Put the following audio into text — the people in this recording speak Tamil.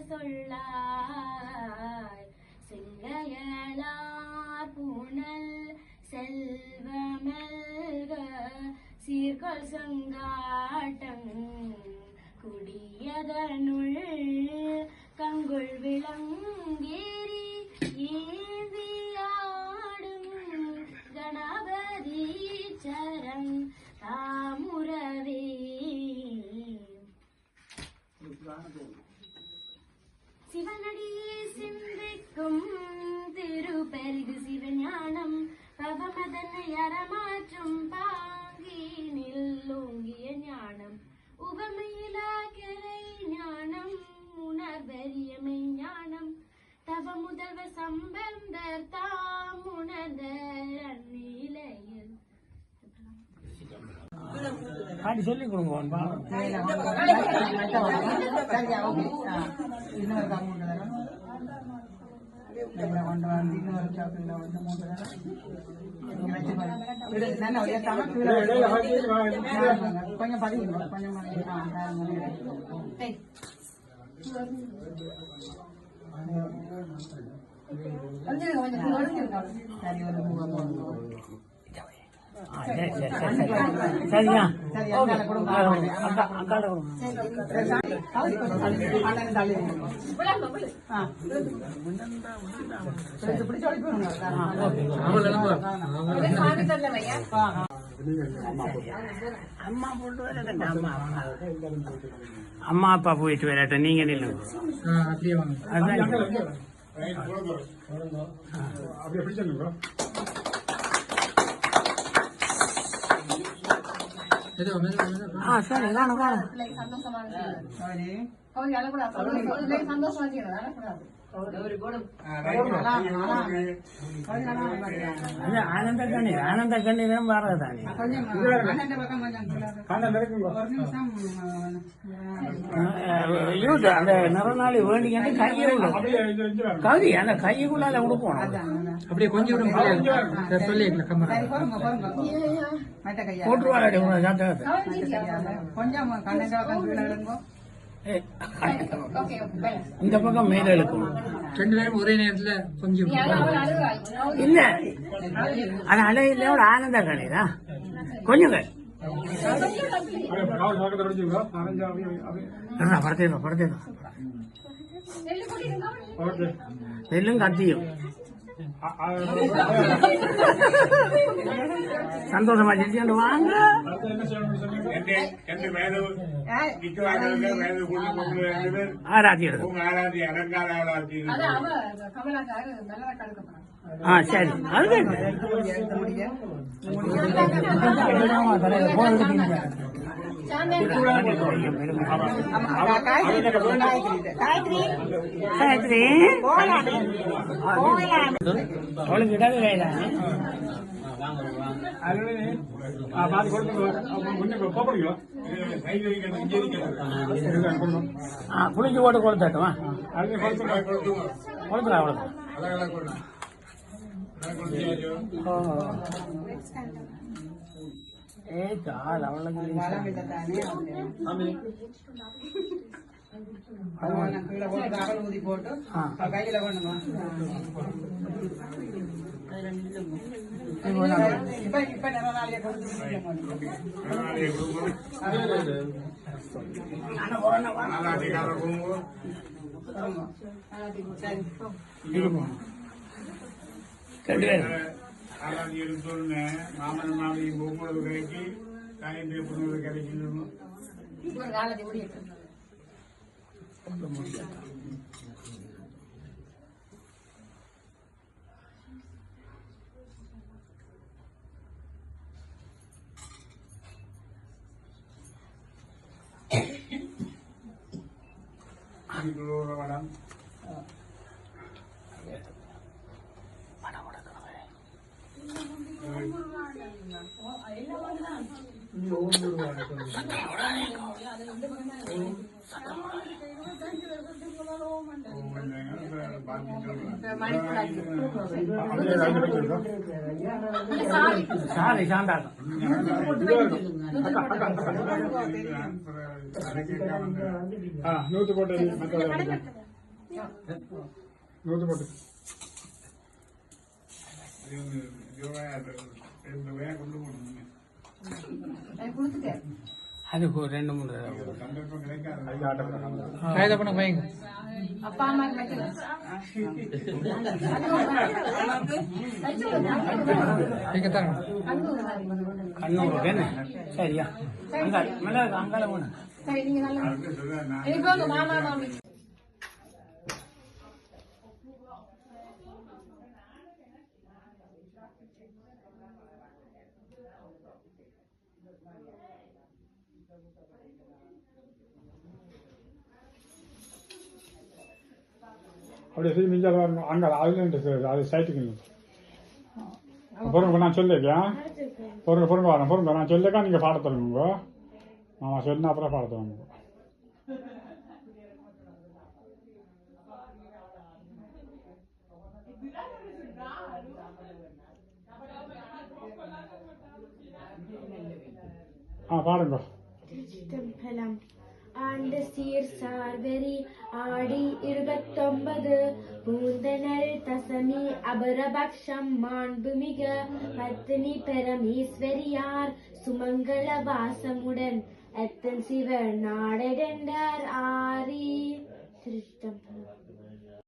சொல்லாய் செங்கையளார் புனல் செல்வமல்க சீர்கொள் சங்காட்டம் குடியதனுள் கங்குள் விளங்கேறி ஏந்தியாடும் கணபதி சரம் தாமுறவே சிவனடியே சிந்திக்கும் திருப்பெருகு சிவஞானம் பவமதனை அறமாற்றும் பாங்கினில் ஓங்கிய ஞானம் உவமையிலா கரை ஞானம் உணர்வரியமை ஞானம் தவ முதல்வ சம்பந்தர் தாம் உணர்ந்த அந்நிலையில் சொல்லிக் கொடுங்க கொஞ்சம் பதிவு கொஞ்சம் சரி ஒரு சரியா அம்மா அப்பா போயிட்டு வரட்டும் நீங்க நில்லுங்க சரி ஆனந்த கண்ணீர் ஆனந்த கண்ணீரும் வரதானே அந்த நிறநாளி வேண்டிக்கிட்டு கையை கவி அந்த கைக்குள்ளால கொடுப்போம் அப்படியே கொஞ்சம் போட்டுருவாங்க கொஞ்சம் இந்த பக்கம் மேல இழுக்கணும் ரெண்டு பேரும் ஒரே நேரத்துல கொஞ்சம் இல்ல அது அலையிலோட ஆனந்த கண்ணீரா கொஞ்சம் படுத்தேன் நெல்லும் கத்தியும் சந்தோஷமா செஞ்சு வாங்க ஆராத்தி சரி அது காயத்ரி அவளுக்கு இடது கைதானே புளிஞ்சு போட்டு கொடுத்தாட்டுமா கொடுத்துடா அவ்வளவு ஊதி போட்டு கையில கொண்டு இப்ப நிறநாளிய கொடுத்து மாமன் மாமியும் ஒவ்வொரு கடைக்கு காயந்திரி பொண்ணு கிடைக்கணும் வடம் நூத்து போட்டு நூற்று போட்டு ரெண்டு வேக கொண்டு போகணும் கொடுத்துட்டேன். அதுக்கு ஒரு 2-3 தடவை. சந்தர்ப்பம் கிடைக்காது அப்பா அம்மாக்கு வைக்கிறேன். கண்ணூருக்கு என்ன சரியா அங்கால போன சரி, நீங்க நல்லா அதுக்கு சொல்ல நான் இனி போங்க மாமா மாமி. அப்படியே சரி மிஞ்சாத வரணும் அங்கே அதுல அது சைட்டுக்கு பொருங்க நான் சொல்லியிருக்கேன் பொருங்க வரேன் பொருங்க நான் சொல்லியிருக்கேன் நீங்கள் பாட தொடங்குங்க நான் சொன்ன அப்புறம் பாட தொடங்குங்க பாடுங்க திருச்சிற்றம்பலம். ஆண்டு சீர் சார்வெறி ஆடி 29 பூந்தனல் தசமி அபரபக்ஷம் மாண்புமிக பத்தினி பரமேஸ்வரியார் சுமங்கல வாசமுடன் அத்தன் சிவ நாடெண்டார் ஆரி. திருச்சிற்றம்பலம்.